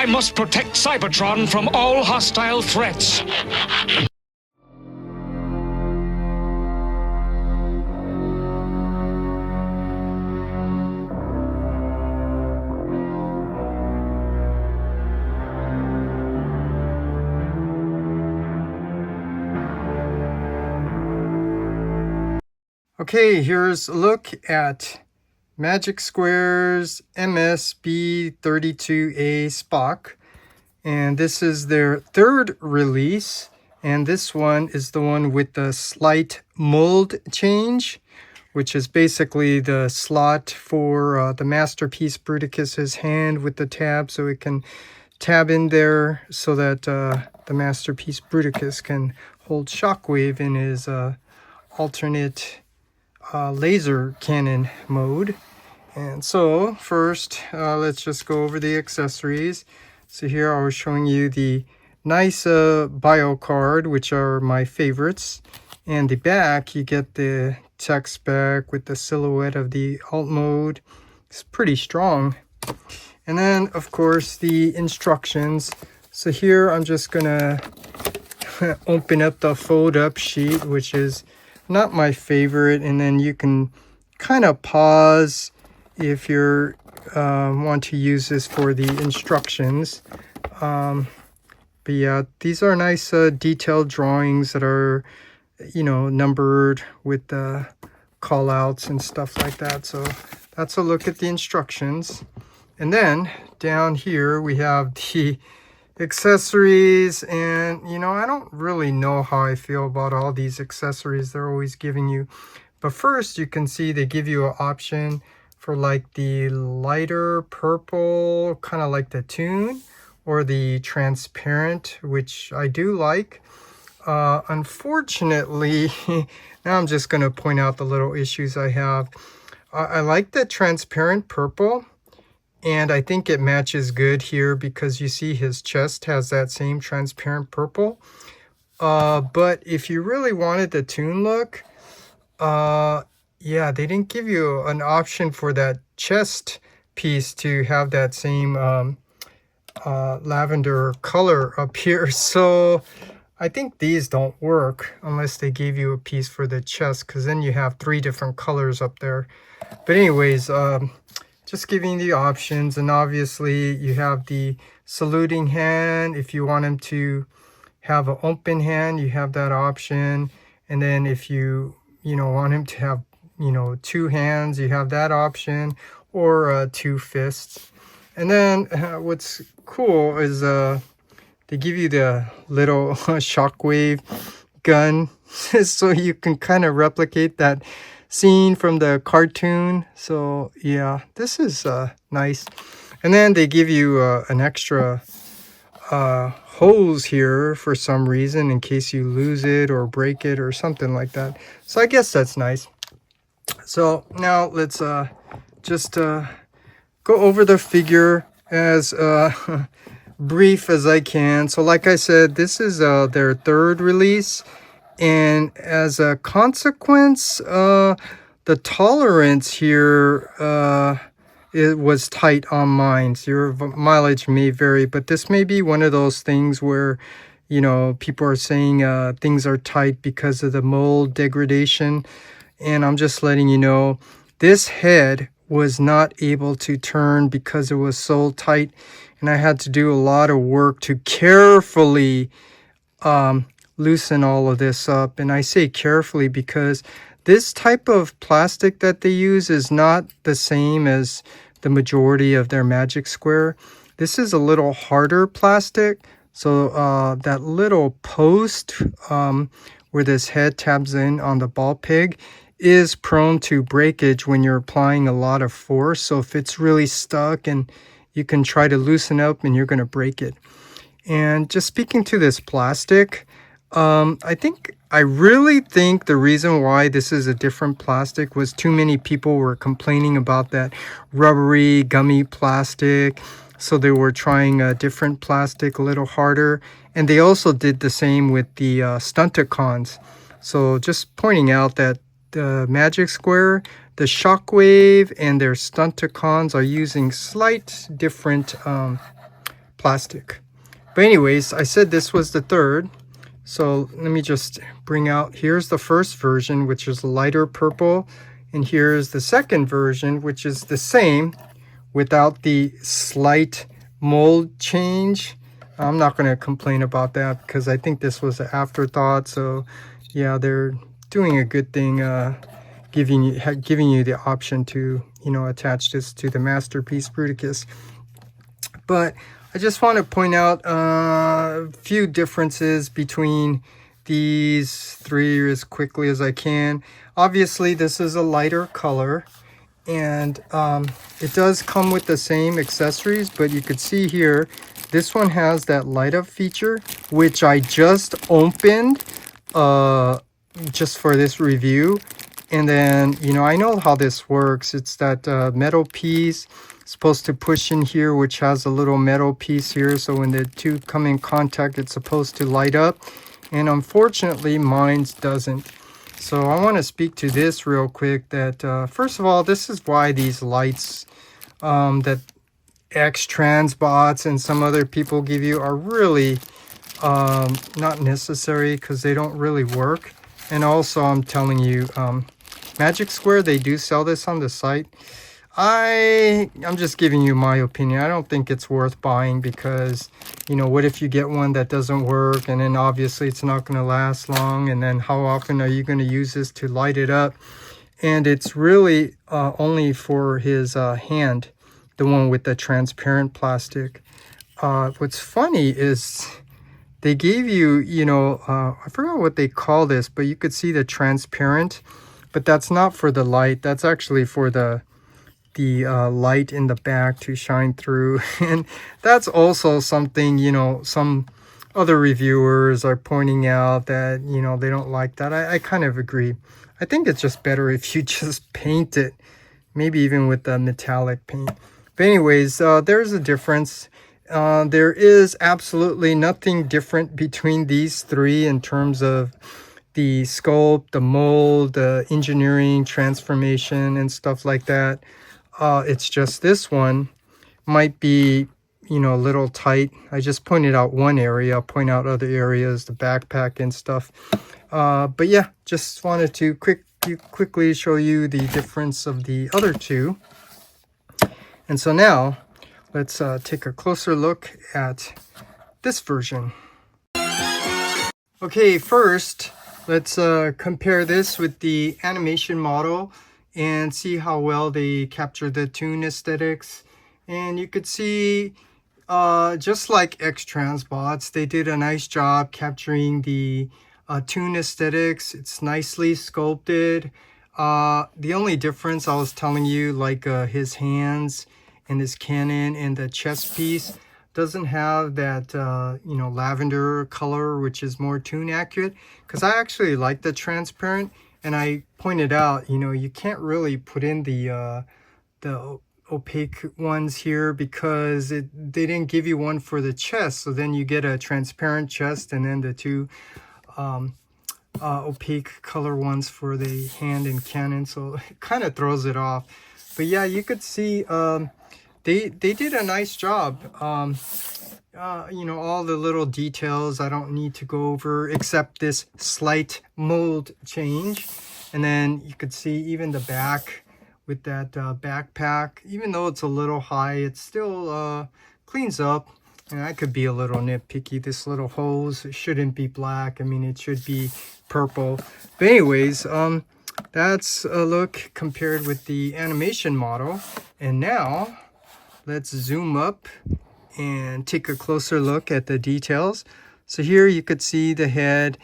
I must protect Cybertron from all hostile threats. Okay, here's a look at Magic Square's MS-B32A Spock. And this is their third release. And this one is the one with the slight mold change, which is basically the slot for the Masterpiece Bruticus's hand with the tab, so it can tab in there so that the Masterpiece Bruticus can hold Shockwave in his alternate laser cannon mode. And so first let's just go over the accessories. So here I was showing you the nice bio card, which are my favorites, and the back you get the tech spec with the silhouette of the alt mode. It's pretty strong. And then of course the instructions. So here I'm just gonna open up the fold up sheet, which is not my favorite, and then you can kind of pause if you want to use this for the instructions. But yeah, these are nice detailed drawings that are, you know, numbered with the call outs and stuff like that. So that's a look at the instructions. And then down here we have the accessories, and you know, I don't really know how I feel about all these accessories they're always giving you. But first you can see they give you an option for like the lighter purple, kind of like the Tune, or the transparent, which I do like. Unfortunately, now I'm just going to point out the little issues I have. I like the transparent purple, and I think it matches good here because you see his chest has that same transparent purple. But if you really wanted the Tune look, yeah, they didn't give you an option for that chest piece to have that same lavender color up here. So I think these don't work unless they gave you a piece for the chest, because then you have 3 different colors up there. But anyways, just giving the options. And obviously you have the saluting hand. If you want him to have an open hand, you have that option. And then if you want him to have, 2 hands, you have that option, or 2 fists. And then what's cool is they give you the little Shockwave gun so you can kind of replicate that scene from the cartoon. So yeah, this is nice. And then they give you an extra hose here for some reason, in case you lose it or break it or something like that. So I guess that's nice. So now let's just go over the figure as brief as I can. So like I said, this is their third release, and as a consequence, the tolerance here it was tight on mine. So your mileage may vary, but this may be one of those things where, people are saying things are tight because of the mold degradation. And I'm just letting you know, this head was not able to turn because it was so tight, and I had to do a lot of work to carefully loosen all of this up. And I say carefully because this type of plastic that they use is not the same as the majority of their Magic Square. This is a little harder plastic, so that little post where this head tabs in on the ball peg is prone to breakage when you're applying a lot of force. So if it's really stuck, and you can try to loosen up, and you're going to break it. And just speaking to this plastic, I really think the reason why this is a different plastic was too many people were complaining about that rubbery gummy plastic. So they were trying a different plastic, a little harder. And they also did the same with the Stunticons. So just pointing out that the Magic Square, the Shockwave, and their Stunticons are using slight different plastic. But anyways, I said this was the third. So let me just bring out, here's the first version, which is lighter purple. And here's the second version, which is the same without the slight mold change. I'm not going to complain about that because I think this was an afterthought. So yeah, they're doing a good thing, giving you the option to, you know, attach this to the Masterpiece Bruticus. But I just want to point out a few differences between these three as quickly as I can. Obviously, this is a lighter color, and it does come with the same accessories, but you could see here, this one has that light up feature, which I just opened just for this review. And then, you know, I know how this works. It's that metal piece supposed to push in here, which has a little metal piece here. So when the two come in contact, it's supposed to light up. And unfortunately, mine doesn't. So I want to speak to this real quick that, first of all, this is why these lights that X-Transbots and some other people give you are really not necessary, because they don't really work. And also, I'm telling you, Magic Square, they do sell this on the site. I'm just giving you my opinion. I don't think it's worth buying because, you know, what if you get one that doesn't work, and then obviously it's not going to last long, and then how often are you going to use this to light it up? And it's really only for his hand, the one with the transparent plastic. What's funny is they gave you, you know, I forgot what they call this, but you could see the transparent, but that's not for the light. That's actually for the light in the back to shine through. And that's also something, you know, some other reviewers are pointing out that, you know, they don't like that. I kind of agree. I think it's just better if you just paint it, maybe even with the metallic paint. But anyways, there's a difference. There is absolutely nothing different between these three in terms of the sculpt, the mold, the engineering, transformation, and stuff like that. It's just this one might be, you know, a little tight. I just pointed out one area. I'll point out other areas, the backpack and stuff. But yeah, just wanted to quickly show you the difference of the other two. And so now, let's take a closer look at this version. Okay, first, let's compare this with the animation model and see how well they capture the toon aesthetics. And you could see, just like X-Transbots, they did a nice job capturing the toon aesthetics. It's nicely sculpted. The only difference I was telling you, like his hands and his cannon and the chest piece, doesn't have that you know, lavender color, which is more toon accurate, because I actually like the transparent. And I pointed out, you know, you can't really put in the opaque ones here because they didn't give you one for the chest. So then you get a transparent chest and then the two opaque color ones for the hand and cannon. So it kind of throws it off. But yeah, you could see they did a nice job. You know, all the little details I don't need to go over except this slight mold change. And then you could see even the back with that backpack, even though it's a little high, it still cleans up. And I could be a little nitpicky. This little hose, it shouldn't be black. I mean, it should be purple. But anyways, that's a look compared with the animation model. And now let's zoom up and take a closer look at the details. So here you could see the head.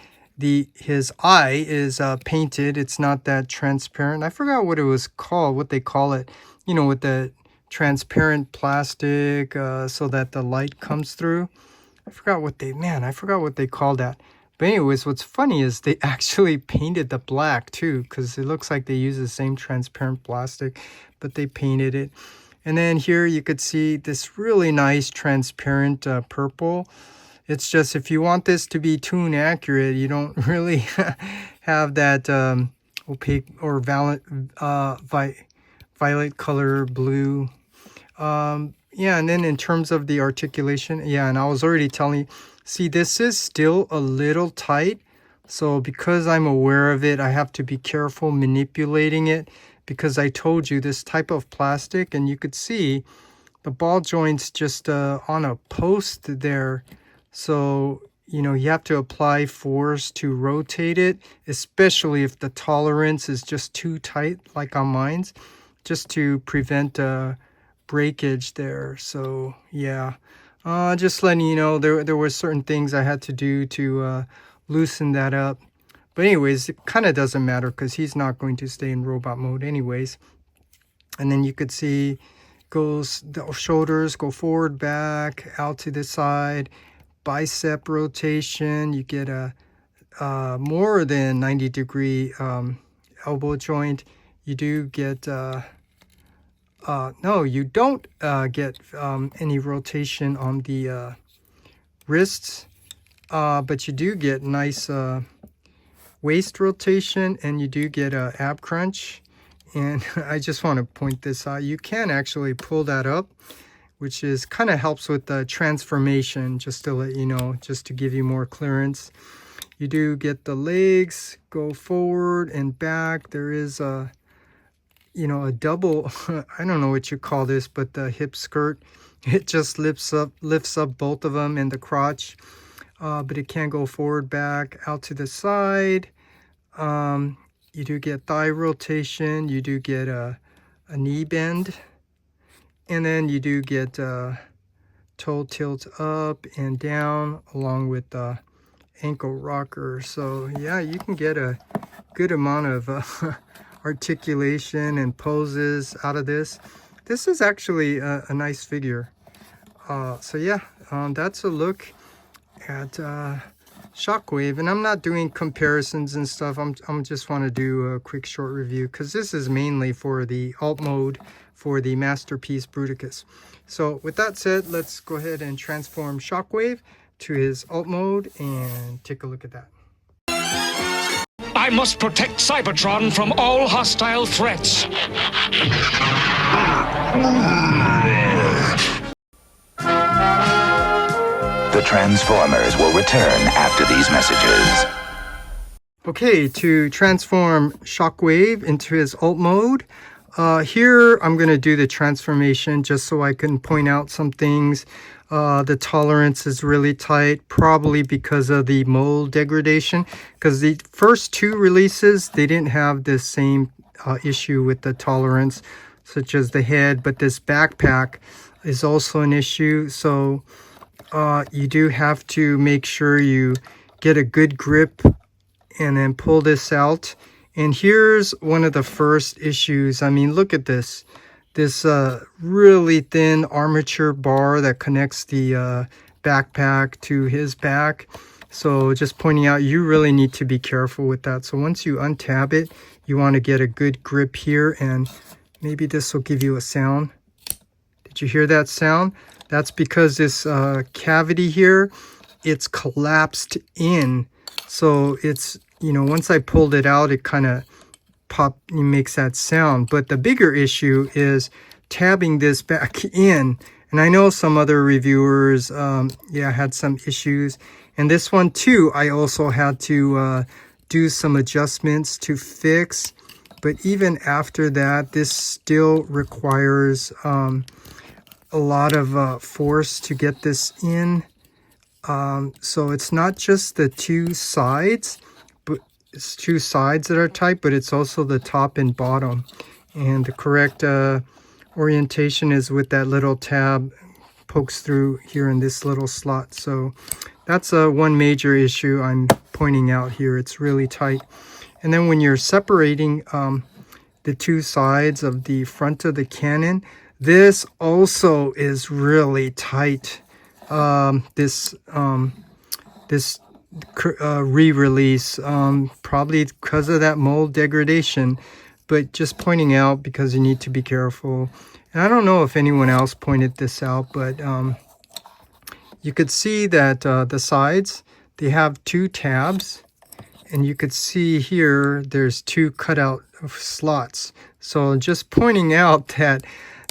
His eye is painted. It's not that transparent. I forgot what it was called, what they call it, you know, with the transparent plastic so that the light comes through. I forgot what they called that. But anyways, what's funny is they actually painted the black too, because it looks like they use the same transparent plastic, but they painted it. And then here you could see this really nice transparent purple. It's just, if you want this to be toon accurate, you don't really have that opaque or violet color blue. yeah, and then in terms of the articulation, yeah, and I was already telling you, see, this is still a little tight. So because I'm aware of it, I have to be careful manipulating it, because I told you this type of plastic, and you could see the ball joint's just on a post there. So, you know, you have to apply force to rotate it, especially if the tolerance is just too tight, like on mine's, just to prevent breakage there. So yeah, just letting you know, there were certain things I had to do to loosen that up. But anyways, it kind of doesn't matter because he's not going to stay in robot mode anyways. And then you could see goes, the shoulders go forward, back, out to the side, bicep rotation. You get a more than 90-degree elbow joint. You do get no, you don't get any rotation on the wrists, but you do get nice waist rotation, and you do get a ab crunch. And I just want to point this out. You can actually pull that up, which is kind of helps with the transformation, just to let you know, just to give you more clearance. You do get the legs go forward and back. There is a, you know, a double, I don't know what you call this, but the hip skirt, it just lifts up both of them, and the crotch, but it can go forward, back, out to the side. You do get thigh rotation, you do get a knee bend, and then you do get toe tilt up and down, along with the ankle rocker. So yeah, you can get a good amount of articulation and poses out of this. This is actually a nice figure. So yeah, that's a look at Shockwave, and I'm not doing comparisons and stuff. I'm just want to do a quick short review, because this is mainly for the alt mode for the Masterpiece Bruticus. So with that said, let's go ahead and transform Shockwave to his alt mode and take a look at that. I must protect Cybertron from all hostile threats. The Transformers will return after these messages. Okay, to transform Shockwave into his alt mode, here I'm going to do the transformation just so I can point out some things. The tolerance is really tight, probably because of the mold degradation, because the first two releases, they didn't have the same issue with the tolerance, such as the head, but this backpack is also an issue. So you do have to make sure you get a good grip and then pull this out. And here's one of the first issues. I mean, look at this. This really thin armature bar that connects the backpack to his back. So just pointing out, you really need to be careful with that. So once you untab it, you want to get a good grip here, and maybe this will give you a sound. Did you hear that sound? That's because this cavity here, it's collapsed in. So it's, you know, once I pulled it out, it kind of makes that sound. But the bigger issue is tabbing this back in. And I know some other reviewers, had some issues. And this one too, I also had to do some adjustments to fix. But even after that, this still requires a lot of force to get this in. So it's not just the two sides, but it's two sides that are tight, but it's also the top and bottom. And the correct orientation is with that little tab pokes through here in this little slot. So that's one major issue I'm pointing out here. It's really tight. And then when you're separating the two sides of the front of the cannon, this also is really tight. This re-release, probably because of that mold degradation, but just pointing out because you need to be careful. And I don't know if anyone else pointed this out, but you could see that the sides, they have two tabs, and you could see here there's two cutout slots. So just pointing out that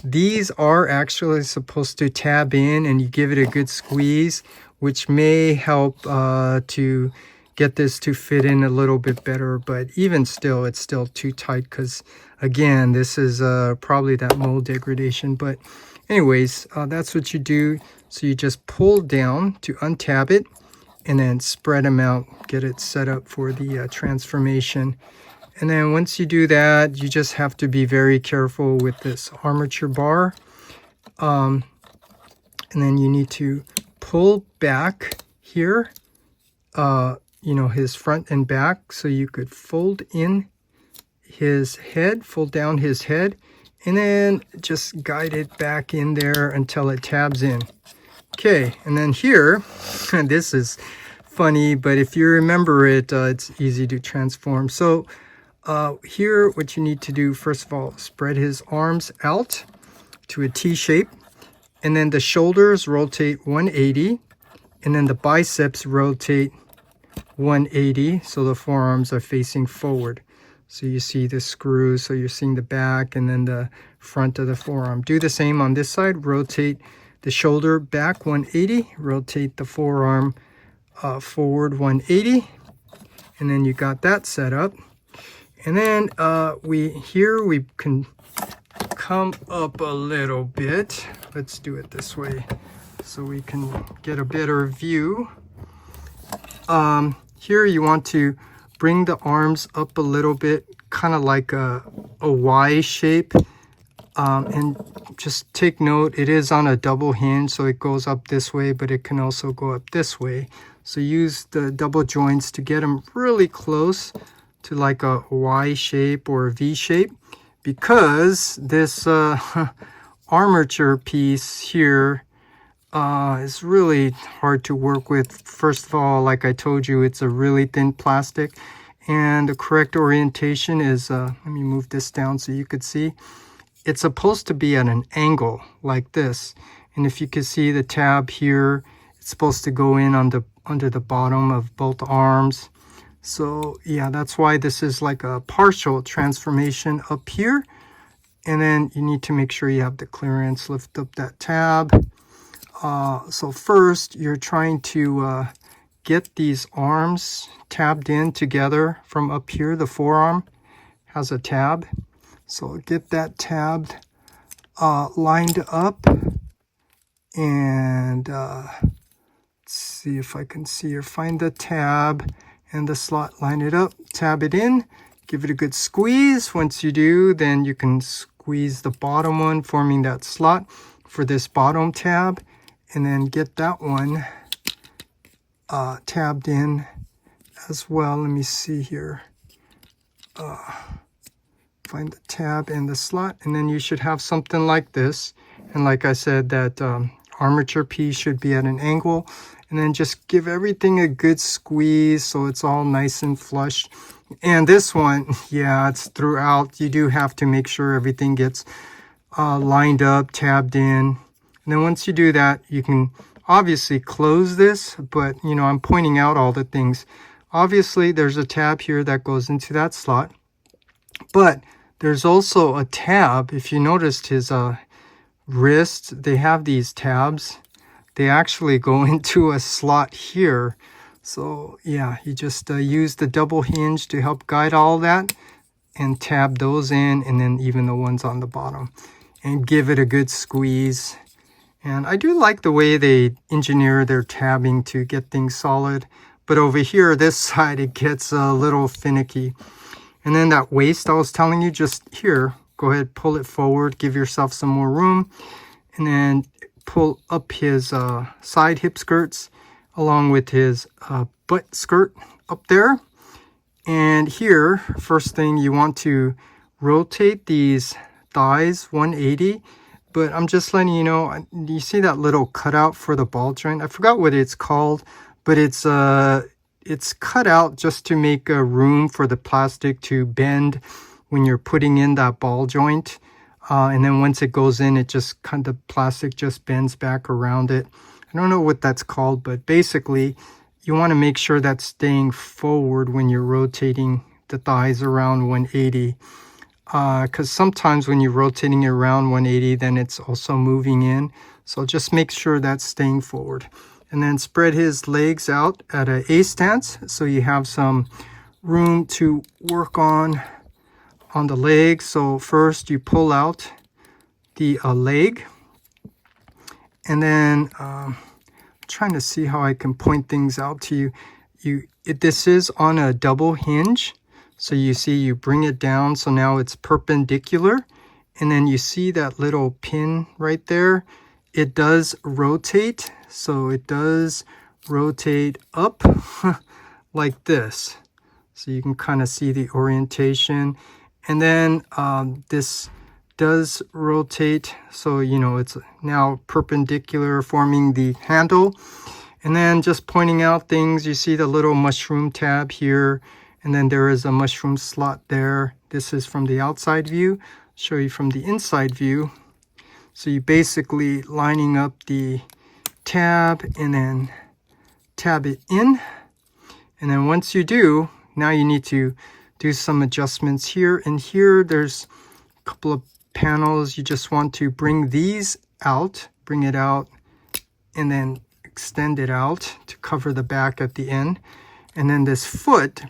these are actually supposed to tab in, and you give it a good squeeze, which may help to get this to fit in a little bit better. But even still, it's still too tight because, again, this is probably that mold degradation. But anyways, that's what you do. So you just pull down to untab it and then spread them out, get it set up for the transformation. And then once you do that, you just have to be very careful with this armature bar. And then you need to pull back here, you know, his front and back, so you could fold in his head, fold down his head, and then just guide it back in there until it tabs in. Okay, and then here, and this is funny, but if you remember it, it's easy to transform. So here, what you need to do, first of all, spread his arms out to a T shape, and then the shoulders rotate 180, and then the biceps rotate 180, so the forearms are facing forward. So you see the screw, so you're seeing the back and then the front of the forearm. Do the same on this side, rotate the shoulder back 180, rotate the forearm forward 180, and then you got that set up. And then we can come up a little bit. Let's do it this way so we can get a better view. Here you want to bring the arms up a little bit, kind of like a Y shape. And just take note, it is on a double hinge, so it goes up this way, but it can also go up this way. So use the double joints to get them really close to like a Y shape or a V shape, because this armature piece here is really hard to work with. First of all, like I told you, it's a really thin plastic, and the correct orientation is, let me move this down so you could see. It's supposed to be at an angle like this, and if you can see the tab here, it's supposed to go in on the under the bottom of both arms. So yeah, that's why this is like a partial transformation up here. And then you need to make sure you have the clearance, lift up that tab. So first you're trying to get these arms tabbed in together from up here. The forearm has a tab. So get that tabbed, lined up, and let's see if I can see or find the tab and the slot, line it up, tab it in, give it a good squeeze. Once you do, then you can squeeze the bottom one, forming that slot for this bottom tab, and then get that one tabbed in as well. Let me see here. Find the tab and the slot, and then you should have something like this. And like I said, that armature piece should be at an angle, and then just give everything a good squeeze so it's all nice and flush. And this one, yeah, it's throughout. You do have to make sure everything gets lined up, tabbed in. And then once you do that, you can obviously close this, but you know, I'm pointing out all the things. Obviously, there's a tab here that goes into that slot, but there's also a tab. If you noticed his wrist, they have these tabs. They actually go into a slot here. So yeah, you just use the double hinge to help guide all that and tab those in, and then even the ones on the bottom, and give it a good squeeze. And I do like the way they engineer their tabbing to get things solid, but over here, this side, it gets a little finicky. And then that waist I was telling you, just here, go ahead, pull it forward, give yourself some more room, and then pull up his side hip skirts along with his butt skirt up there. And here, first thing, you want to rotate these thighs 180, but I'm just letting you know, you see that little cutout for the ball joint? I forgot what it's called, but it's cut out just to make a room for the plastic to bend when you're putting in that ball joint. And then once it goes in, it just kind of, plastic just bends back around it. I don't know what that's called, but basically you want to make sure that's staying forward when you're rotating the thighs around 180. because sometimes when you're rotating it around 180, then it's also moving in. So just make sure that's staying forward. And then spread his legs out at an A stance, so you have some room to work on the legs. So first you pull out the leg, and then I'm trying to see how I can point things out to you. This is on a double hinge, so you see you bring it down, so now it's perpendicular, and then you see that little pin right there. It does rotate, so it does rotate up like this, so you can kind of see the orientation. And then this does rotate, so you know it's now perpendicular, forming the handle. And then just pointing out things, you see the little mushroom tab here, and then there is a mushroom slot there. This is from the outside view. I'll show you from the inside view. So you basically lining up the tab and then tab it in. And then once you do, now you need to do some adjustments here. And here there's a couple of panels. You just want to bring these out, bring it out, and then extend it out to cover the back at the end. And then this foot,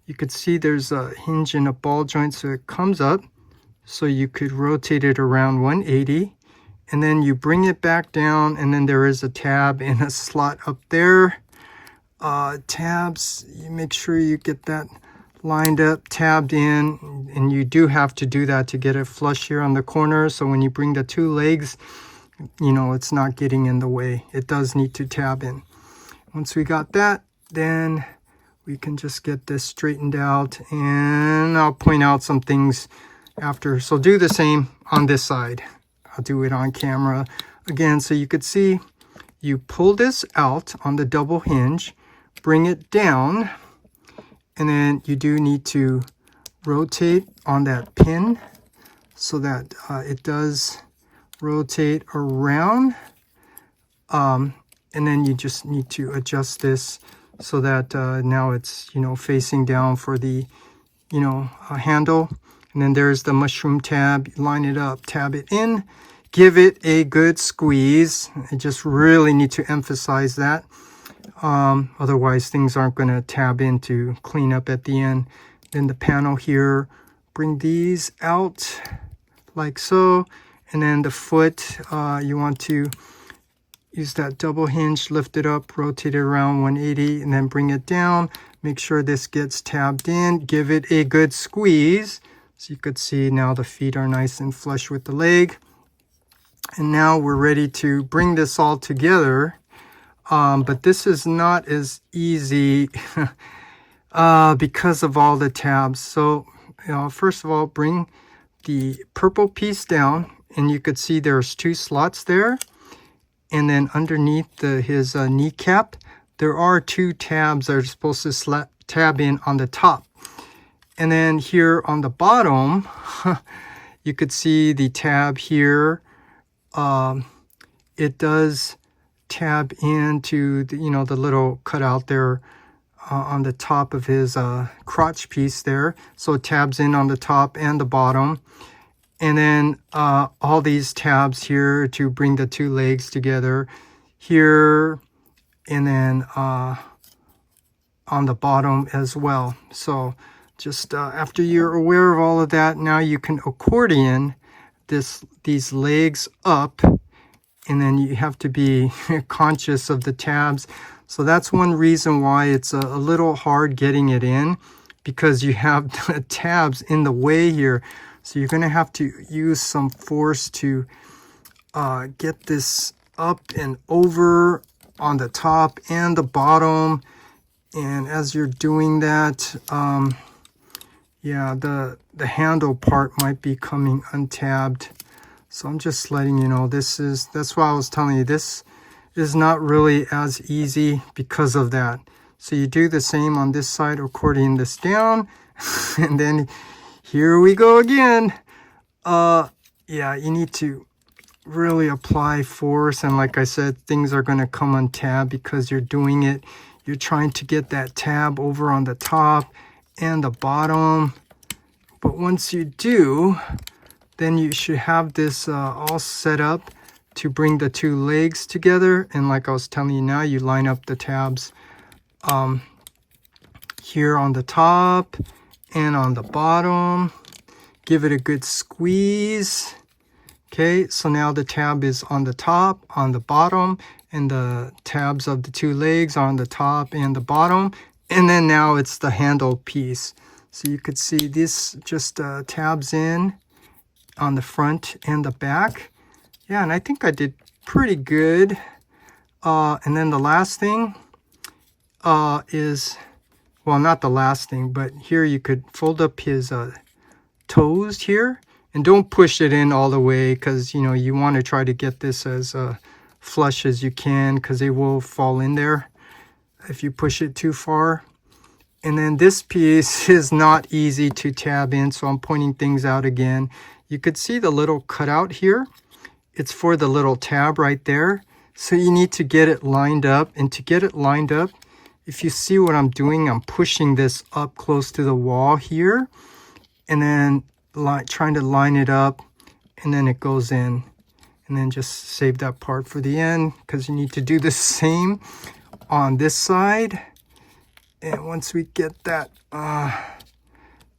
you could see there's a hinge and a ball joint, so it comes up, so you could rotate it around 180, and then you bring it back down, and then there is a tab and a slot up there. Tabs, you make sure you get that lined up, tabbed in, and you do have to do that to get it flush here on the corner, so when you bring the two legs, you know, it's not getting in the way. It does need to tab in. Once we got that, then we can just get this straightened out, and I'll point out some things after. So do the same on this side. I'll do it on camera again, so you could see you pull this out on the double hinge, bring it down, and then you do need to rotate on that pin so that it does rotate around, and then you just need to adjust this so that now it's, you know, facing down for the, you know, handle. And then there's the mushroom tab. Line it up, tab it in, give it a good squeeze. I just really need to emphasize that. Otherwise things aren't going to tab in to clean up at the end. Then the panel here, bring these out like so. And then the foot, you want to use that double hinge, lift it up, rotate it around 180, and then bring it down. Make sure this gets tabbed in. Give it a good squeeze. So you could see now the feet are nice and flush with the leg. And now we're ready to bring this all together. But this is not as easy because of all the tabs. So, you know, first of all, bring the purple piece down, and you could see there's two slots there. And then underneath his kneecap, there are two tabs that are supposed to tab in on the top. And then here on the bottom, you could see the tab here. It does tab into the, you know, the little cutout there on the top of his crotch piece there. So it tabs in on the top and the bottom. And then all these tabs here to bring the two legs together here, and then on the bottom as well. So just after you're aware of all of that, now you can accordion these legs up, and then you have to be conscious of the tabs. So that's one reason why it's a little hard getting it in, because you have the tabs in the way here. So you're going to have to use some force to get this up and over on the top and the bottom. And as you're doing that, yeah, the handle part might be coming untabbed. So I'm just letting you know, that's why I was telling you, this is not really as easy because of that. So you do the same on this side, accordion this down, and then here we go again. Yeah, you need to really apply force, and like I said, things are going to come untabbed because you're doing it. You're trying to get that tab over on the top and the bottom. But once you do, then you should have this all set up to bring the two legs together. And like I was telling you, now you line up the tabs here on the top and on the bottom. Give it a good squeeze. Okay, so now the tab is on the top, on the bottom, and the tabs of the two legs are on the top and the bottom. And then now it's the handle piece. So you could see this just tabs in on the front and the back. Yeah, and I think I did pretty good. And then the last thing is, well, not the last thing, but here you could fold up his toes here. And don't push it in all the way, because, you know, you want to try to get this as flush as you can, because they will fall in there if you push it too far. And then this piece is not easy to tab in, so I'm pointing things out again. You could see the little cutout here. It's for the little tab right there. So you need to get it lined up. And to get it lined up, if you see what I'm doing, I'm pushing this up close to the wall here. And then trying to line it up, and then it goes in. And then just save that part for the end, because you need to do the same on this side. And once we get that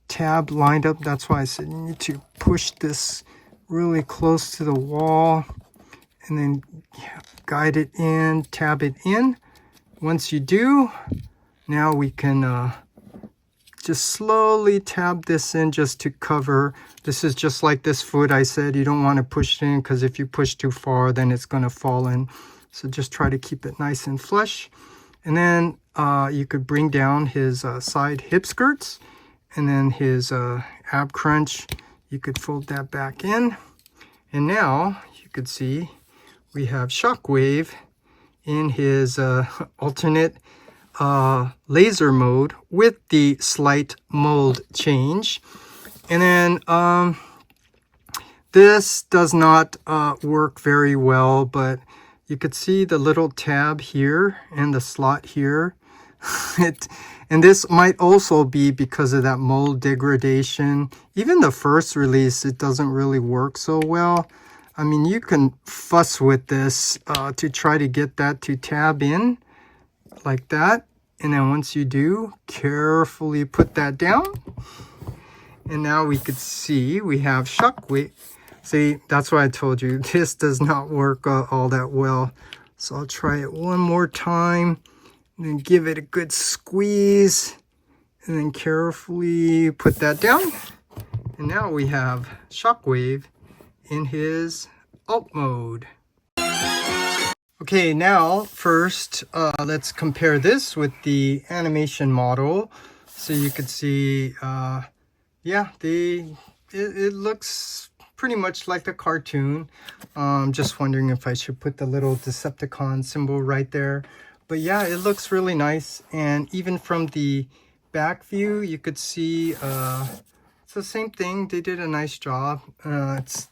tab lined up, that's why I said you need to push this really close to the wall, and then guide it in, tab it in. Once you do, now we can just slowly tab this in just to cover. This is just like this foot I said. You don't want to push it in, because if you push too far, then it's going to fall in. So just try to keep it nice and flush. And then you could bring down his side hip skirts, and then his ab crunch. You could fold that back in. And now you could see we have Shockwave in his alternate laser mode with the slight mold change. And then this does not work very well, but you could see the little tab here and the slot here. And this might also be because of that mold degradation. Even the first release, it doesn't really work so well. I mean, you can fuss with this to try to get that to tab in like that. And then once you do, carefully put that down. And now we could see we have Shockwave. See, that's why I told you this does not work all that well. So I'll try it one more time, and then give it a good squeeze, and then carefully put that down. And now we have Shockwave in his alt mode. Okay, now first let's compare this with the animation model. So you could see, yeah, it looks pretty much like the cartoon. Just wondering if I should put the little Decepticon symbol right there. But yeah, it looks really nice. And even from the back view, you could see it's the same thing. They did a nice job.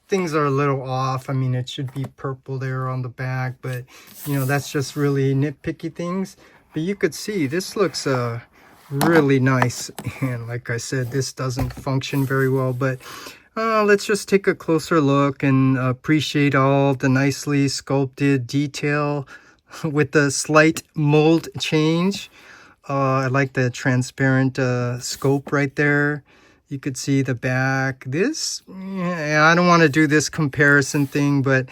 Things are a little off. I mean, it should be purple there on the back, but you know, that's just really nitpicky things. But you could see this looks really nice. And like I said, this doesn't function very well, but let's just take a closer look and appreciate all the nicely sculpted detail with the slight mold change. I like the transparent scope right there. You could see the back. This, yeah, I don't want to do this comparison thing, but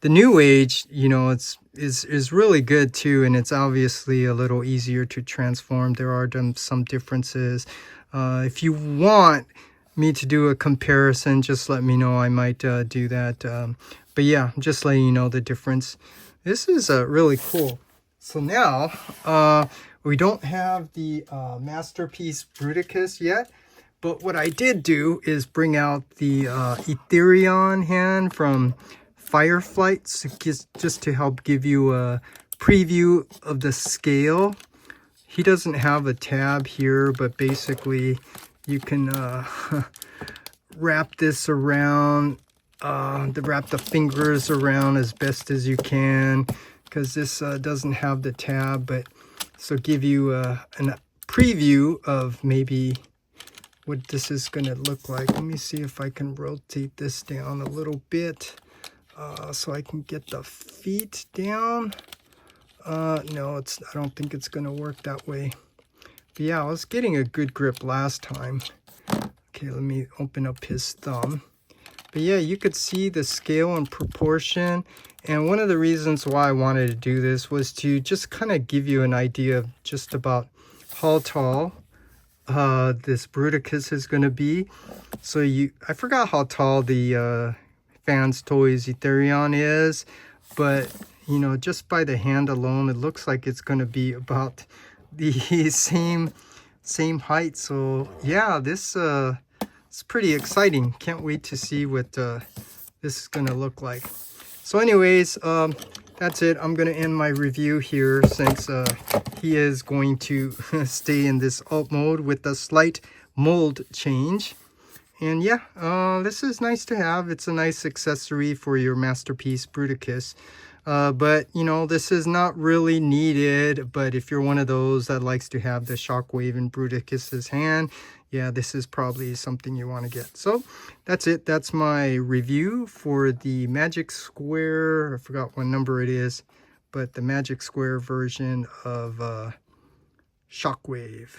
the New Age, you know, is really good too, and it's obviously a little easier to transform. There are some differences. If you want me to do a comparison, just let me know. I might do that. But yeah, I'm just letting you know the difference. This is really cool. So now we don't have the Masterpiece Bruticus yet, but what I did do is bring out the Etherion hand from Fireflight, so just to help give you a preview of the scale. He doesn't have a tab here, but basically you can wrap this around, wrap the fingers around as best as you can, because this doesn't have the tab, but so give you a preview of maybe what this is gonna look like. Let me see if I can rotate this down a little bit so I can get the feet down. No, I don't think it's gonna work that way. But yeah, I was getting a good grip last time. Okay, let me open up his thumb. But yeah, you could see the scale and proportion. And one of the reasons why I wanted to do this was to just kind of give you an idea of just about how tall this Bruticus is going to be. So I forgot how tall the Fans Toys Etherion is, but you know, just by the hand alone, it looks like it's going to be about the same height. So yeah, this it's pretty exciting. Can't wait to see what this is going to look like. So anyways, that's it. I'm going to end my review here since he is going to stay in this alt mode with a slight mold change. And yeah, this is nice to have. It's a nice accessory for your masterpiece Bruticus. But, you know, this is not really needed. But if you're one of those that likes to have the Shockwave in Bruticus's hand, yeah, this is probably something you want to get. So that's it. That's my review for the Magic Square. I forgot what number it is, but the Magic Square version of Shockwave.